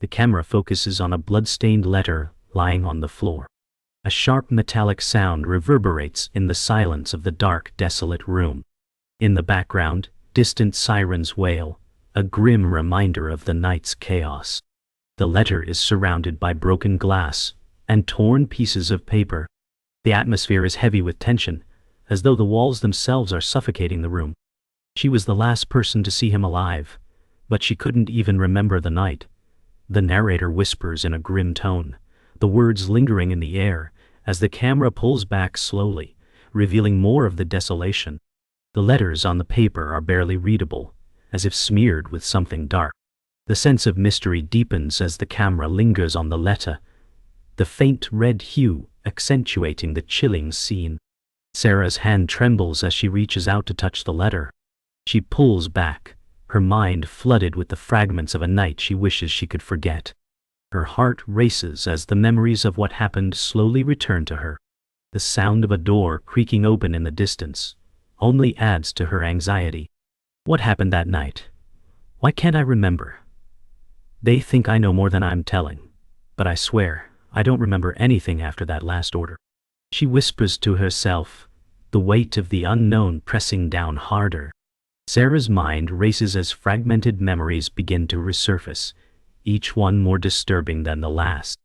The camera focuses on a blood-stained letter lying on the floor. A sharp metallic sound reverberates in the silence of the dark, desolate room. In the background, distant sirens wail, a grim reminder of the night's chaos. The letter is surrounded by broken glass and torn pieces of paper. The atmosphere is heavy with tension, as though the walls themselves are suffocating the room. She was the last person to see him alive, but she couldn't even remember the night. The narrator whispers in a grim tone, the words lingering in the air as the camera pulls back slowly, revealing more of the desolation. The letters on the paper are barely readable, as if smeared with something dark. The sense of mystery deepens as the camera lingers on the letter, the faint red hue accentuating the chilling scene. Sarah's hand trembles as she reaches out to touch the letter. She pulls back, her mind flooded with the fragments of a night she wishes she could forget. Her heart races as the memories of what happened slowly return to her. The sound of a door creaking open in the distance only adds to her anxiety. What happened that night? Why can't I remember? They think I know more than I'm telling, but I swear, I don't remember anything after that last order. She whispers to herself, the weight of the unknown pressing down harder. Sarah's mind races as fragmented memories begin to resurface, each one more disturbing than the last.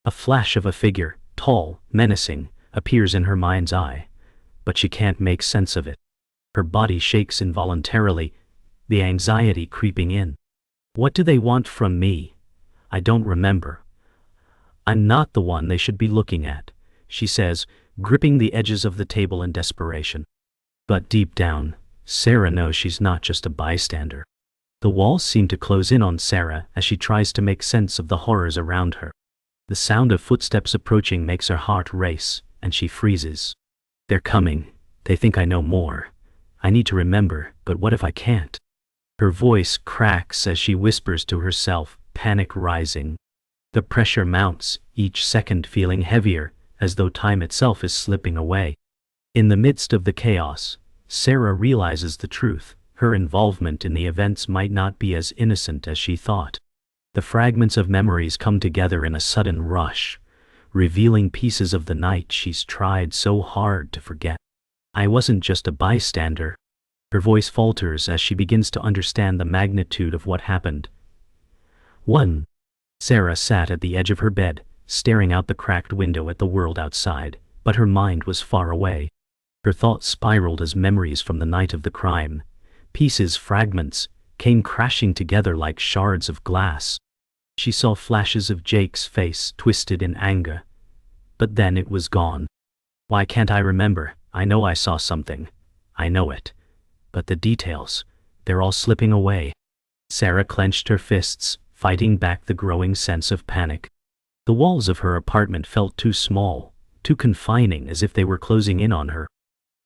A flash of a figure, tall, menacing, appears in her mind's eye, but she can't make sense of it. Her body shakes involuntarily, the anxiety creeping in. What do they want from me? I don't remember. I'm not the one they should be looking at, she says, gripping the edges of the table in desperation. But deep down, Sarah knows she's not just a bystander. The walls seem to close in on Sarah as she tries to make sense of the horrors around her. The sound of footsteps approaching makes her heart race, and she freezes. They're coming. They think I know more. I need to remember, but what if I can't? Her voice cracks as she whispers to herself, panic rising. The pressure mounts, each second feeling heavier, as though time itself is slipping away. In the midst of the chaos, Sarah realizes the truth. Her involvement in the events might not be as innocent as she thought. The fragments of memories come together in a sudden rush, revealing pieces of the night she's tried so hard to forget. I wasn't just a bystander. Her voice falters as she begins to understand the magnitude of what happened. 1. Sarah sat at the edge of her bed, staring out the cracked window at the world outside, but her mind was far away. Her thoughts spiraled as memories from the night of the crime, fragments, came crashing together like shards of glass. She saw flashes of Jake's face twisted in anger, but then it was gone. Why can't I remember? I know I saw something. I know it. But the details, they're all slipping away. Sarah clenched her fists, fighting back the growing sense of panic. The walls of her apartment felt too small, too confining, as if they were closing in on her.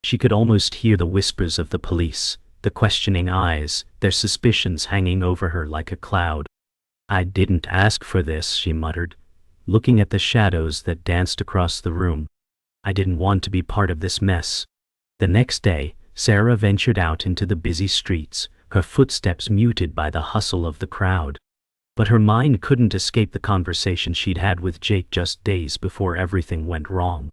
She could almost hear the whispers of the police, the questioning eyes, their suspicions hanging over her like a cloud. I didn't ask for this, she muttered, looking at the shadows that danced across the room. I didn't want to be part of this mess. The next day, Sarah ventured out into the busy streets, her footsteps muted by the hustle of the crowd. But her mind couldn't escape the conversation she'd had with Jake just days before everything went wrong.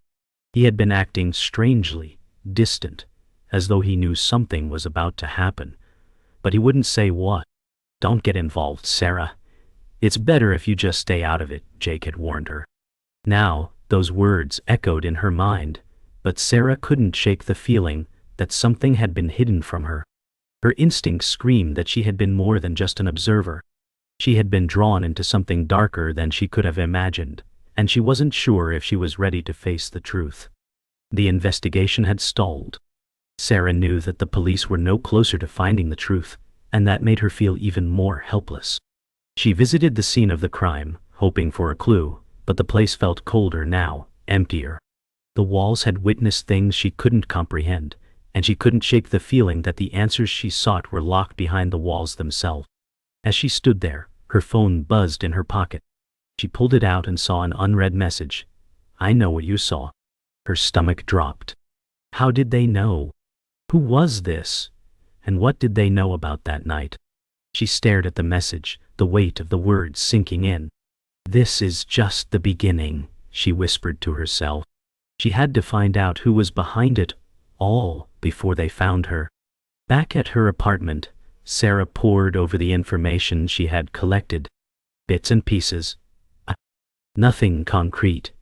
He had been acting strangely, distant, as though he knew something was about to happen, but he wouldn't say what. Don't get involved, Sarah. It's better if you just stay out of it, Jake had warned her. Now, those words echoed in her mind, but Sarah couldn't shake the feeling that something had been hidden from her. Her instincts screamed that she had been more than just an observer. She had been drawn into something darker than she could have imagined, and she wasn't sure if she was ready to face the truth. The investigation had stalled. Sarah knew that the police were no closer to finding the truth, and that made her feel even more helpless. She visited the scene of the crime, hoping for a clue, but the place felt colder now, emptier. The walls had witnessed things she couldn't comprehend, and she couldn't shake the feeling that the answers she sought were locked behind the walls themselves. As she stood there, her phone buzzed in her pocket. She pulled it out and saw an unread message. I know what you saw. Her stomach dropped. How did they know? Who was this? And what did they know about that night? She stared at the message, the weight of the words sinking in. "This is just the beginning," she whispered to herself. She had to find out who was behind it all before they found her. Back at her apartment, Sarah pored over the information she had collected. Bits and pieces. Nothing concrete.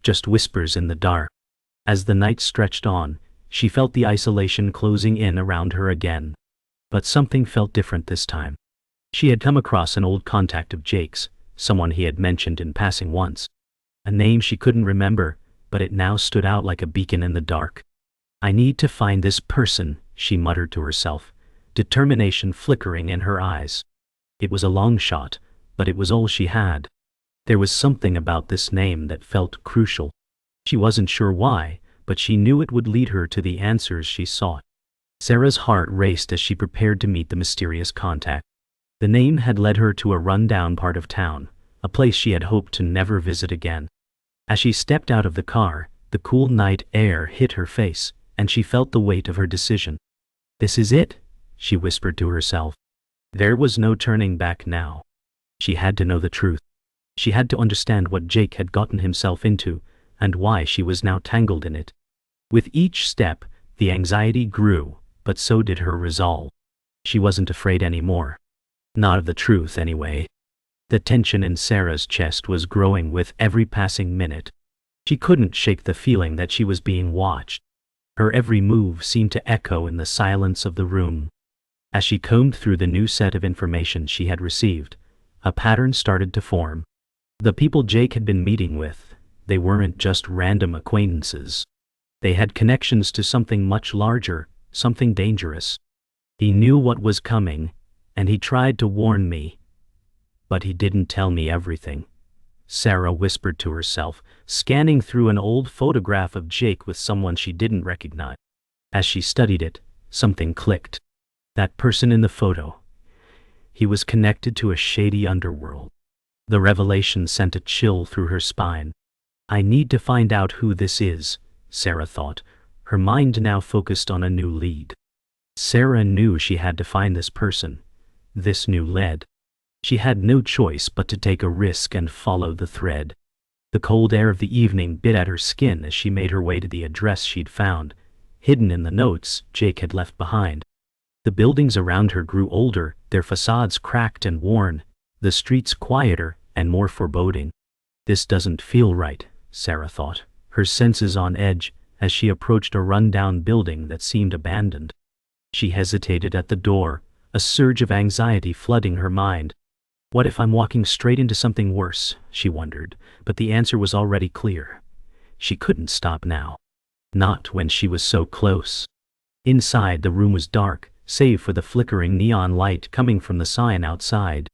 Just whispers in the dark. As the night stretched on, she felt the isolation closing in around her again. But something felt different this time. She had come across an old contact of Jake's, someone he had mentioned in passing once. A name she couldn't remember, but it now stood out like a beacon in the dark. "I need to find this person," she muttered to herself, determination flickering in her eyes. It was a long shot, but it was all she had. There was something about this name that felt crucial. She wasn't sure why, but she knew it would lead her to the answers she sought. Sarah's heart raced as she prepared to meet the mysterious contact. The name had led her to a run-down part of town, a place she had hoped to never visit again. As she stepped out of the car, the cool night air hit her face, and she felt the weight of her decision. "This is it," she whispered to herself. There was no turning back now. She had to know the truth. She had to understand what Jake had gotten himself into, and why she was now tangled in it. With each step, the anxiety grew, but so did her resolve. She wasn't afraid anymore. Not of the truth, anyway. The tension in Sarah's chest was growing with every passing minute. She couldn't shake the feeling that she was being watched. Her every move seemed to echo in the silence of the room. As she combed through the new set of information she had received, a pattern started to form. The people Jake had been meeting with, they weren't just random acquaintances. They had connections to something much larger, something dangerous. "He knew what was coming, and he tried to warn me. But he didn't tell me everything," Sarah whispered to herself, scanning through an old photograph of Jake with someone she didn't recognize. As she studied it, something clicked. That person in the photo. He was connected to a shady underworld. The revelation sent a chill through her spine. "I need to find out who this is," Sarah thought, her mind now focused on a new lead. Sarah knew she had to find this person, this new lead. She had no choice but to take a risk and follow the thread. The cold air of the evening bit at her skin as she made her way to the address she'd found, hidden in the notes Jake had left behind. The buildings around her grew older, their facades cracked and worn, the streets quieter and more foreboding. "This doesn't feel right," Sarah thought, her senses on edge as she approached a run-down building that seemed abandoned. She hesitated at the door, a surge of anxiety flooding her mind. What if I'm walking straight into something worse, she wondered, but the answer was already clear. She couldn't stop now. Not when she was so close. Inside, the room was dark, save for the flickering neon light coming from the sign outside.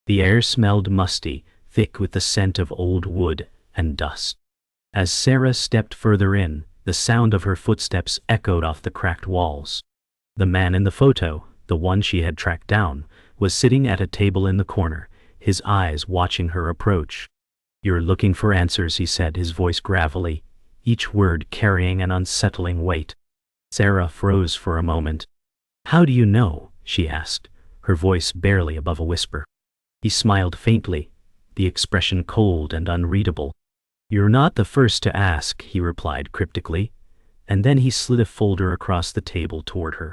The air smelled musty, thick with the scent of old wood and dust. As Sarah stepped further in, the sound of her footsteps echoed off the cracked walls. The man in the photo, the one she had tracked down, was sitting at a table in the corner, his eyes watching her approach. "You're looking for answers," he said, his voice gravelly, each word carrying an unsettling weight. Sarah froze for a moment. "How do you know?" she asked, her voice barely above a whisper. He smiled faintly, the expression cold and unreadable. "You're not the first to ask," he replied cryptically, and then he slid a folder across the table toward her.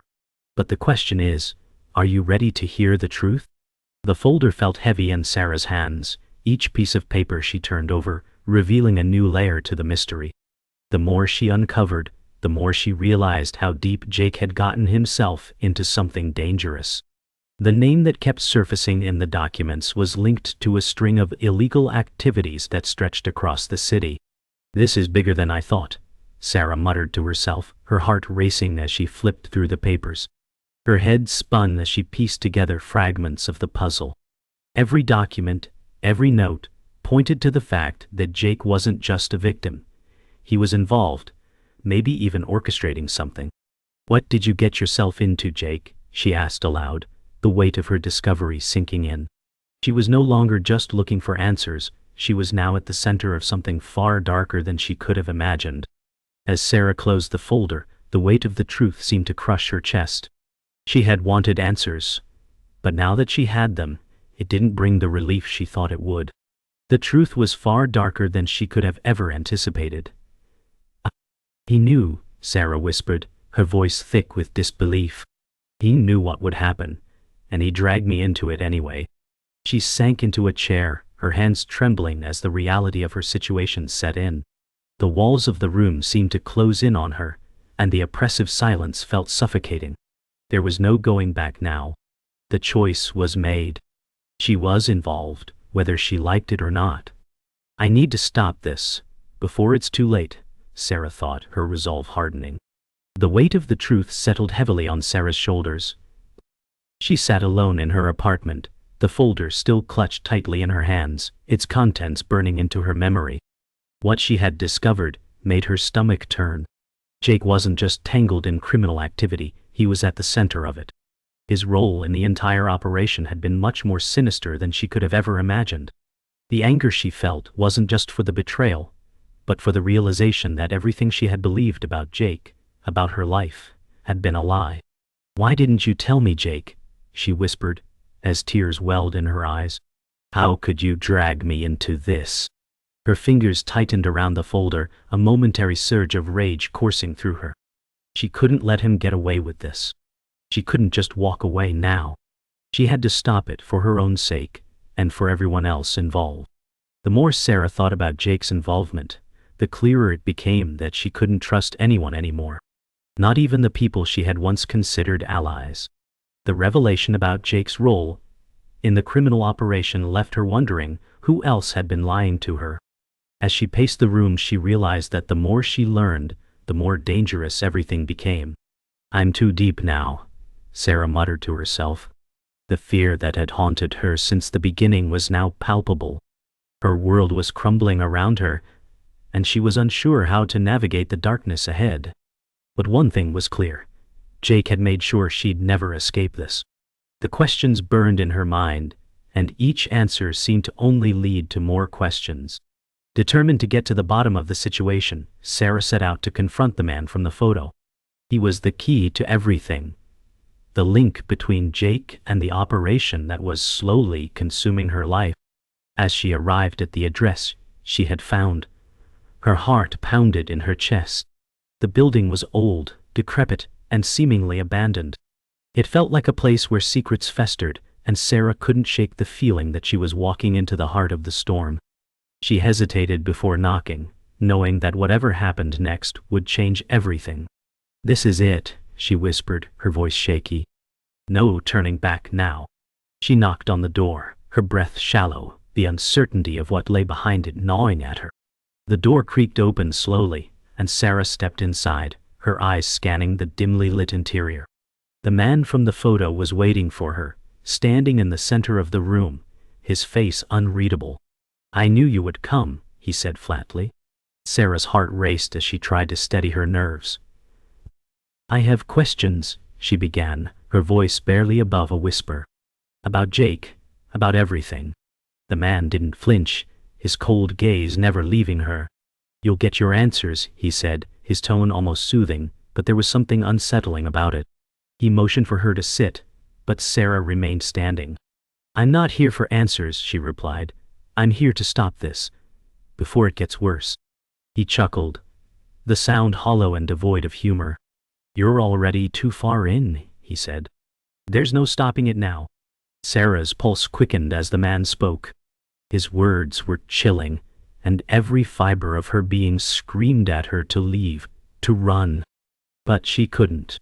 "But the question is, are you ready to hear the truth?" The folder felt heavy in Sarah's hands, each piece of paper she turned over, revealing a new layer to the mystery. The more she uncovered, the more she realized how deep Jake had gotten himself into something dangerous. The name that kept surfacing in the documents was linked to a string of illegal activities that stretched across the city. "This is bigger than I thought," Sarah muttered to herself, her heart racing as she flipped through the papers. Her head spun as she pieced together fragments of the puzzle. Every document, every note, pointed to the fact that Jake wasn't just a victim. He was involved, maybe even orchestrating something. "What did you get yourself into, Jake?" she asked aloud, the weight of her discovery sinking in. She was no longer just looking for answers, she was now at the center of something far darker than she could have imagined. As Sarah closed the folder, the weight of the truth seemed to crush her chest. She had wanted answers, but now that she had them, it didn't bring the relief she thought it would. The truth was far darker than she could have ever anticipated. He knew, Sarah whispered, her voice thick with disbelief. He knew what would happen, and he dragged me into it anyway. She sank into a chair, her hands trembling as the reality of her situation set in. The walls of the room seemed to close in on her, and the oppressive silence felt suffocating. There was no going back now. The choice was made. She was involved, whether she liked it or not. I need to stop this, before it's too late, Sarah thought, her resolve hardening. The weight of the truth settled heavily on Sarah's shoulders. She sat alone in her apartment, the folder still clutched tightly in her hands, its contents burning into her memory. What she had discovered made her stomach turn. Jake wasn't just tangled in criminal activity, he was at the center of it. His role in the entire operation had been much more sinister than she could have ever imagined. The anger she felt wasn't just for the betrayal, but for the realization that everything she had believed about Jake, about her life, had been a lie. "Why didn't you tell me, Jake?" she whispered, as tears welled in her eyes. "How could you drag me into this?" Her fingers tightened around the folder, a momentary surge of rage coursing through her. She couldn't let him get away with this. She couldn't just walk away now. She had to stop it for her own sake, and for everyone else involved. The more Sarah thought about Jake's involvement, the clearer it became that she couldn't trust anyone anymore. Not even the people she had once considered allies. The revelation about Jake's role in the criminal operation left her wondering who else had been lying to her. As she paced the room, she realized that the more she learned, the more dangerous everything became. "I'm too deep now," Sarah muttered to herself. The fear that had haunted her since the beginning was now palpable. Her world was crumbling around her, and she was unsure how to navigate the darkness ahead. But one thing was clear. Jake had made sure she'd never escape this. The questions burned in her mind, and each answer seemed to only lead to more questions. Determined to get to the bottom of the situation, Sarah set out to confront the man from the photo. He was the key to everything. The link between Jake and the operation that was slowly consuming her life. As she arrived at the address she had found, her heart pounded in her chest. The building was old, decrepit, and seemingly abandoned. It felt like a place where secrets festered, and Sarah couldn't shake the feeling that she was walking into the heart of the storm. She hesitated before knocking, knowing that whatever happened next would change everything. "This is it," she whispered, her voice shaky. No turning back now. She knocked on the door, her breath shallow, the uncertainty of what lay behind it gnawing at her. The door creaked open slowly, and Sarah stepped inside, her eyes scanning the dimly lit interior. The man from the photo was waiting for her, standing in the center of the room, his face unreadable. "I knew you would come," he said flatly. Sarah's heart raced as she tried to steady her nerves. "I have questions," she began, her voice barely above a whisper. "About Jake, about everything." The man didn't flinch, his cold gaze never leaving her. "You'll get your answers," he said, his tone almost soothing, but there was something unsettling about it. He motioned for her to sit, but Sarah remained standing. "I'm not here for answers," she replied. "I'm here to stop this, before it gets worse." He chuckled, the sound hollow and devoid of humor. "You're already too far in," he said. "There's no stopping it now." Sarah's pulse quickened as the man spoke. His words were chilling, and every fiber of her being screamed at her to leave, to run. But she couldn't.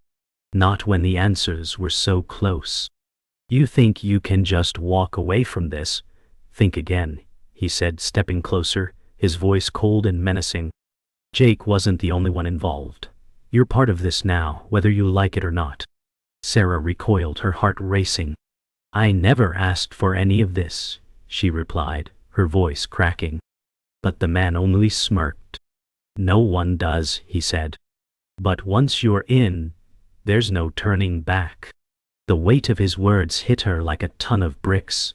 Not when the answers were so close. "You think you can just walk away from this? Think again," he said, stepping closer, his voice cold and menacing. "Jake wasn't the only one involved. You're part of this now, whether you like it or not." Sarah recoiled, her heart racing. "I never asked for any of this," she replied, her voice cracking. But the man only smirked. "No one does," he said. "But once you're in, there's no turning back." The weight of his words hit her like a ton of bricks.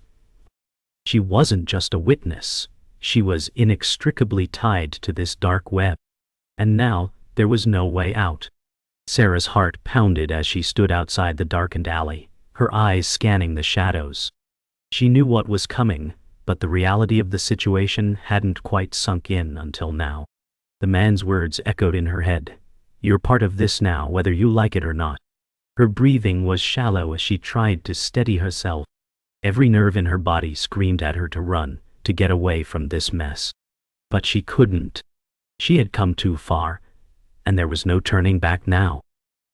She wasn't just a witness, she was inextricably tied to this dark web. And now, there was no way out. Sarah's heart pounded as she stood outside the darkened alley, her eyes scanning the shadows. She knew what was coming, but the reality of the situation hadn't quite sunk in until now. The man's words echoed in her head. You're part of this now, whether you like it or not. Her breathing was shallow as she tried to steady herself. Every nerve in her body screamed at her to run, to get away from this mess. But she couldn't. She had come too far, and there was no turning back now.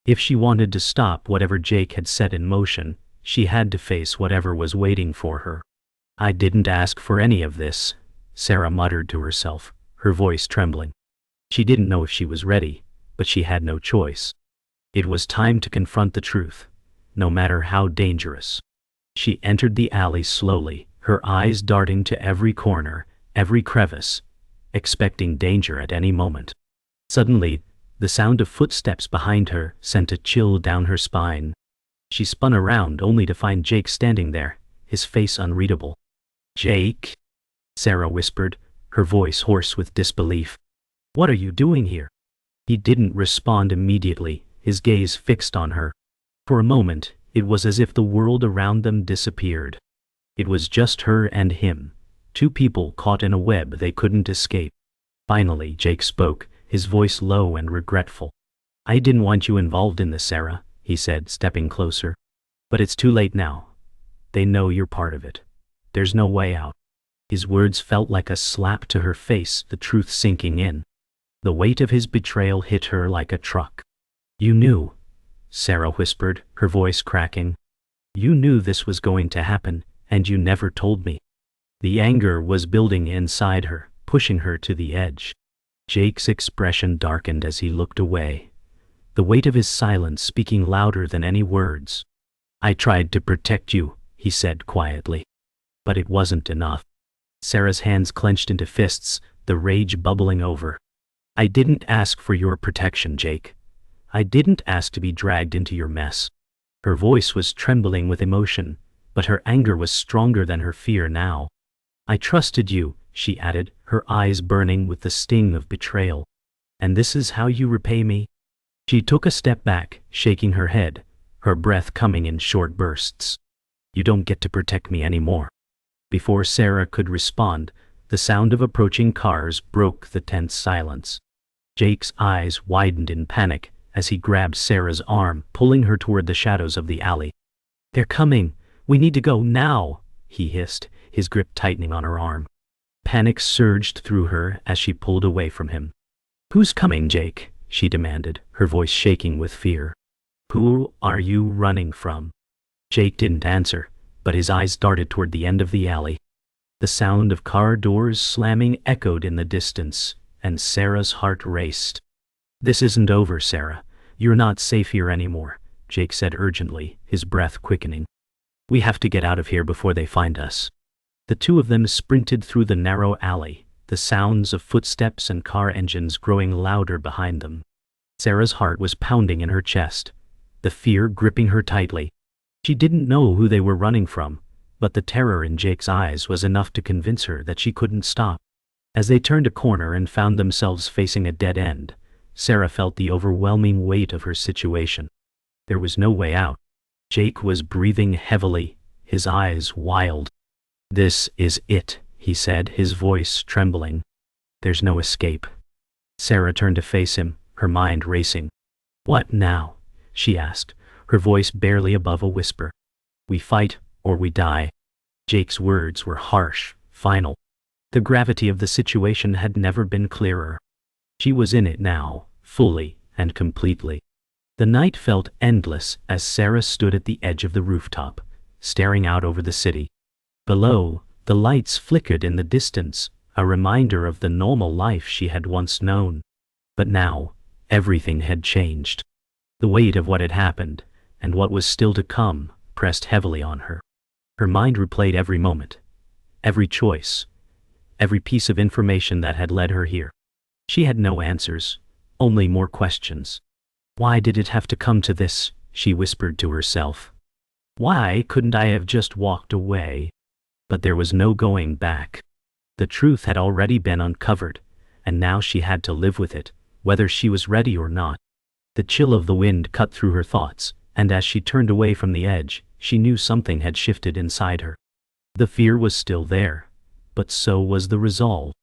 If she wanted to stop whatever Jake had set in motion, she had to face whatever was waiting for her. I didn't ask for any of this, Sarah muttered to herself, her voice trembling. She didn't know if she was ready, but she had no choice. It was time to confront the truth, no matter how dangerous. She entered the alley slowly, her eyes darting to every corner, every crevice, expecting danger at any moment. Suddenly, the sound of footsteps behind her sent a chill down her spine. She spun around only to find Jake standing there, his face unreadable. "Jake?" Sarah whispered, her voice hoarse with disbelief. "What are you doing here?" He didn't respond immediately, his gaze fixed on her. For a moment, it was as if the world around them disappeared. It was just her and him, two people caught in a web they couldn't escape. Finally, Jake spoke, his voice low and regretful. "I didn't want you involved in this, Sarah," he said, stepping closer. "But it's too late now. They know you're part of it. There's no way out." His words felt like a slap to her face, the truth sinking in. The weight of his betrayal hit her like a truck. "You knew," Sarah whispered, her voice cracking. "You knew this was going to happen, and you never told me." The anger was building inside her, pushing her to the edge. Jake's expression darkened as he looked away, the weight of his silence speaking louder than any words. "I tried to protect you," he said quietly. "But it wasn't enough." Sarah's hands clenched into fists, the rage bubbling over. "I didn't ask for your protection, Jake. I didn't ask to be dragged into your mess." Her voice was trembling with emotion, but her anger was stronger than her fear now. "I trusted you," she added, her eyes burning with the sting of betrayal. "And this is how you repay me?" She took a step back, shaking her head, her breath coming in short bursts. "You don't get to protect me anymore." Before Sarah could respond, the sound of approaching cars broke the tense silence. Jake's eyes widened in panic as he grabbed Sarah's arm, pulling her toward the shadows of the alley. "They're coming! We need to go now!" he hissed, his grip tightening on her arm. Panic surged through her as she pulled away from him. "Who's coming, Jake?" she demanded, her voice shaking with fear. "Who are you running from?" Jake didn't answer, but his eyes darted toward the end of the alley. The sound of car doors slamming echoed in the distance, and Sarah's heart raced. "This isn't over, Sarah. You're not safe here anymore," Jake said urgently, his breath quickening. "We have to get out of here before they find us." The two of them sprinted through the narrow alley, the sounds of footsteps and car engines growing louder behind them. Sarah's heart was pounding in her chest, the fear gripping her tightly. She didn't know who they were running from, but the terror in Jake's eyes was enough to convince her that she couldn't stop. As they turned a corner and found themselves facing a dead end, Sarah felt the overwhelming weight of her situation. There was no way out. Jake was breathing heavily, his eyes wild. "This is it," he said, his voice trembling. "There's no escape." Sarah turned to face him, her mind racing. "What now?" she asked, her voice barely above a whisper. "We fight, or we die." Jake's words were harsh, final. The gravity of the situation had never been clearer. She was in it now, fully and completely. The night felt endless as Sarah stood at the edge of the rooftop, staring out over the city. Below, the lights flickered in the distance, a reminder of the normal life she had once known. But now, everything had changed. The weight of what had happened, and what was still to come, pressed heavily on her. Her mind replayed every moment, every choice, every piece of information that had led her here. She had no answers, only more questions. "Why did it have to come to this?" she whispered to herself. "Why couldn't I have just walked away?" But there was no going back. The truth had already been uncovered, and now she had to live with it, whether she was ready or not. The chill of the wind cut through her thoughts, and as she turned away from the edge, she knew something had shifted inside her. The fear was still there, but so was the resolve.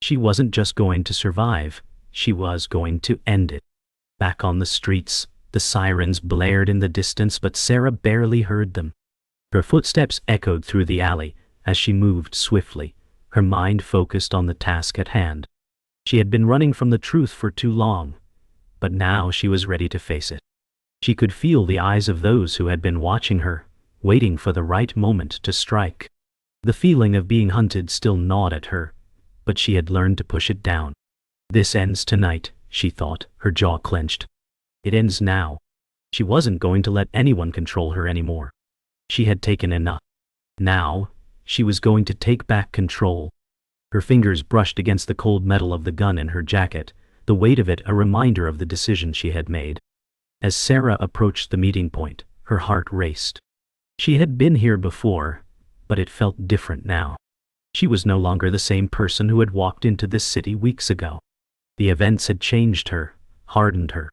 She wasn't just going to survive, she was going to end it. Back on the streets, the sirens blared in the distance, but Sarah barely heard them. Her footsteps echoed through the alley as she moved swiftly, her mind focused on the task at hand. She had been running from the truth for too long, but now she was ready to face it. She could feel the eyes of those who had been watching her, waiting for the right moment to strike. The feeling of being hunted still gnawed at her, but she had learned to push it down. This ends tonight, she thought, her jaw clenched. It ends now. She wasn't going to let anyone control her anymore. She had taken enough. Now, she was going to take back control. Her fingers brushed against the cold metal of the gun in her jacket, the weight of it a reminder of the decision she had made. As Sarah approached the meeting point, her heart raced. She had been here before, but it felt different now. She was no longer the same person who had walked into this city weeks ago. The events had changed her, hardened her.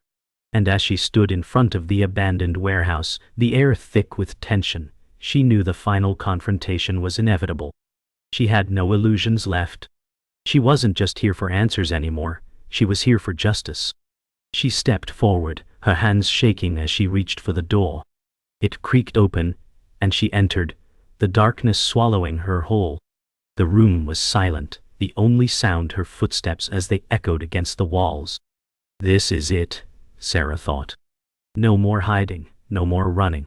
And as she stood in front of the abandoned warehouse, the air thick with tension, she knew the final confrontation was inevitable. She had no illusions left. She wasn't just here for answers anymore, she was here for justice. She stepped forward, her hands shaking as she reached for the door. It creaked open, and she entered, the darkness swallowing her whole. The room was silent, the only sound her footsteps as they echoed against the walls. This is it, Sarah thought. No more hiding, no more running.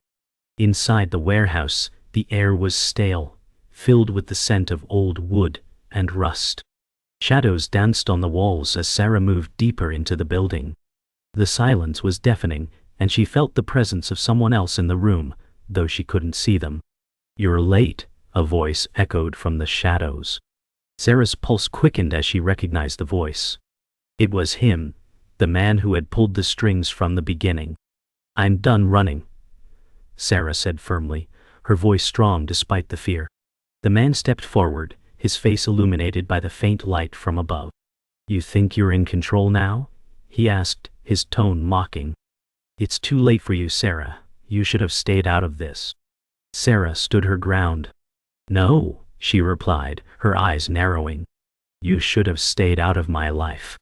Inside the warehouse, the air was stale, filled with the scent of old wood and rust. Shadows danced on the walls as Sarah moved deeper into the building. The silence was deafening, and she felt the presence of someone else in the room, though she couldn't see them. "You're late," a voice echoed from the shadows. Sarah's pulse quickened as she recognized the voice. It was him, the man who had pulled the strings from the beginning. "I'm done running," Sarah said firmly, her voice strong despite the fear. The man stepped forward, his face illuminated by the faint light from above. "You think you're in control now?" he asked, his tone mocking. "It's too late for you, Sarah. You should have stayed out of this." Sarah stood her ground. "No," she replied, her eyes narrowing. "You should have stayed out of my life."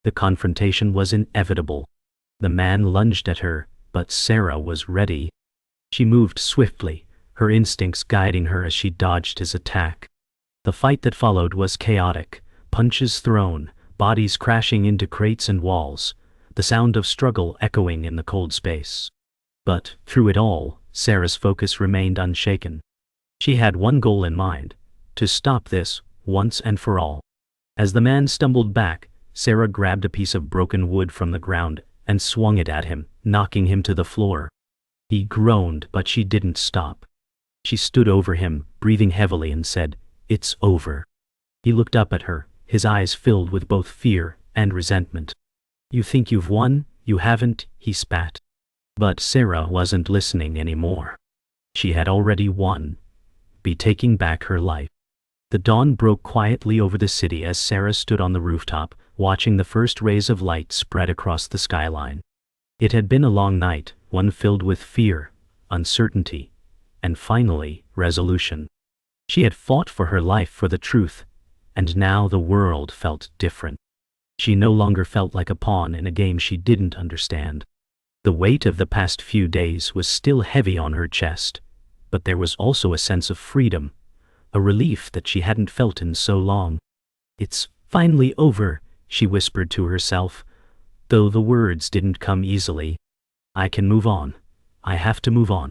The confrontation was inevitable. The man lunged at her, but Sarah was ready. She moved swiftly, her instincts guiding her as she dodged his attack. The fight that followed was chaotic, punches thrown, bodies crashing into crates and walls, the sound of struggle echoing in the cold space. But, through it all, Sarah's focus remained unshaken. She had one goal in mind: to stop this, once and for all. As the man stumbled back, Sarah grabbed a piece of broken wood from the ground and swung it at him, knocking him to the floor. He groaned, but she didn't stop. She stood over him, breathing heavily, and said, "It's over." He looked up at her, his eyes filled with both fear and resentment. "You think you've won? You haven't," he spat. But Sarah wasn't listening anymore. She had already won. Be taking back her life. The dawn broke quietly over the city as Sarah stood on the rooftop, watching the first rays of light spread across the skyline. It had been a long night, one filled with fear, uncertainty, and finally, resolution. She had fought for her life, for the truth, and now the world felt different. She no longer felt like a pawn in a game she didn't understand. The weight of the past few days was still heavy on her chest, but there was also a sense of freedom, a relief that she hadn't felt in so long. "It's finally over," she whispered to herself, though the words didn't come easily. "I can move on. I have to move on."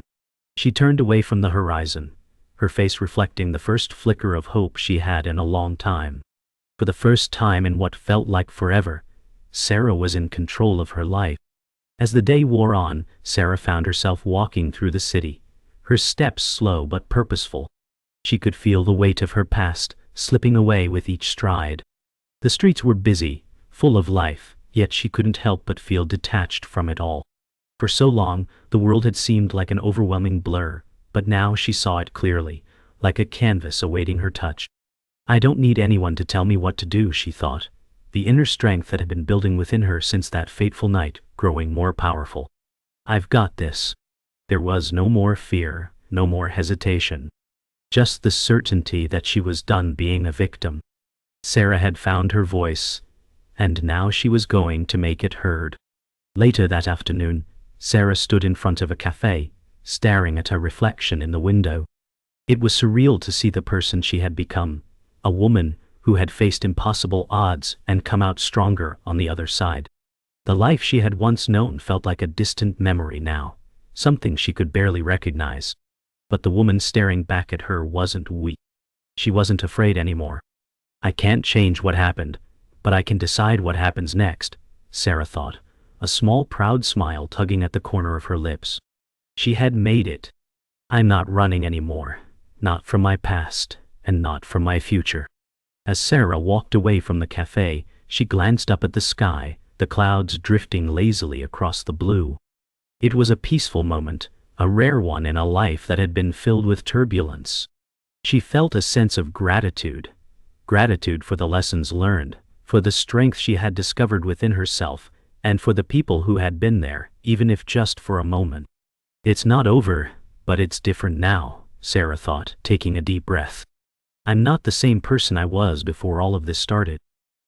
She turned away from the horizon, her face reflecting the first flicker of hope she had in a long time. For the first time in what felt like forever, Sarah was in control of her life. As the day wore on, Sarah found herself walking through the city, her steps slow but purposeful. She could feel the weight of her past slipping away with each stride. The streets were busy, full of life, yet she couldn't help but feel detached from it all. For so long, the world had seemed like an overwhelming blur, but now she saw it clearly, like a canvas awaiting her touch. "I don't need anyone to tell me what to do," she thought, the inner strength that had been building within her since that fateful night growing more powerful. "I've got this." There was no more fear, no more hesitation. just the certainty that she was done being a victim. Sarah had found her voice, and now she was going to make it heard. Later that afternoon, Sarah stood in front of a cafe, staring at her reflection in the window. It was surreal to see the person she had become, a woman who had faced impossible odds and come out stronger on the other side. The life she had once known felt like a distant memory now, something she could barely recognize. But the woman staring back at her wasn't weak. She wasn't afraid anymore. I can't change what happened, but I can decide what happens next, Sarah thought, a small proud smile tugging at the corner of her lips. She had made it. I'm not running anymore, not from my past, and not from my future. As Sarah walked away from the cafe, she glanced up at the sky, the clouds drifting lazily across the blue. It was a peaceful moment, a rare one in a life that had been filled with turbulence. She felt a sense of gratitude for the lessons learned, for the strength she had discovered within herself, and for the people who had been there, even if just for a moment. It's not over, but it's different now, Sarah thought, taking a deep breath. I'm not the same person I was before all of this started.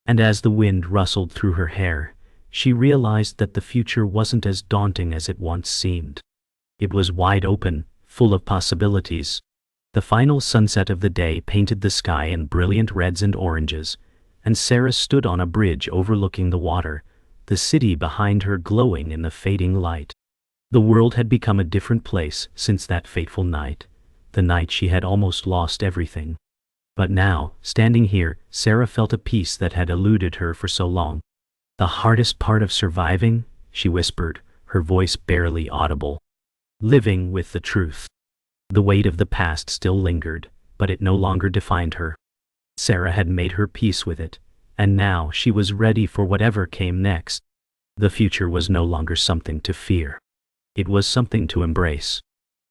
And as the wind rustled through her hair, she realized that the future wasn't as daunting as it once seemed. It was wide open, full of possibilities. The final sunset of the day painted the sky in brilliant reds and oranges, and Sarah stood on a bridge overlooking the water, the city behind her glowing in the fading light. The world had become a different place since that fateful night, the night she had almost lost everything. But now, standing here, Sarah felt a peace that had eluded her for so long. The hardest part of surviving, she whispered, her voice barely audible. Living with the truth. The weight of the past still lingered, but it no longer defined her. Sarah had made her peace with it, and now she was ready for whatever came next. The future was no longer something to fear. It was something to embrace.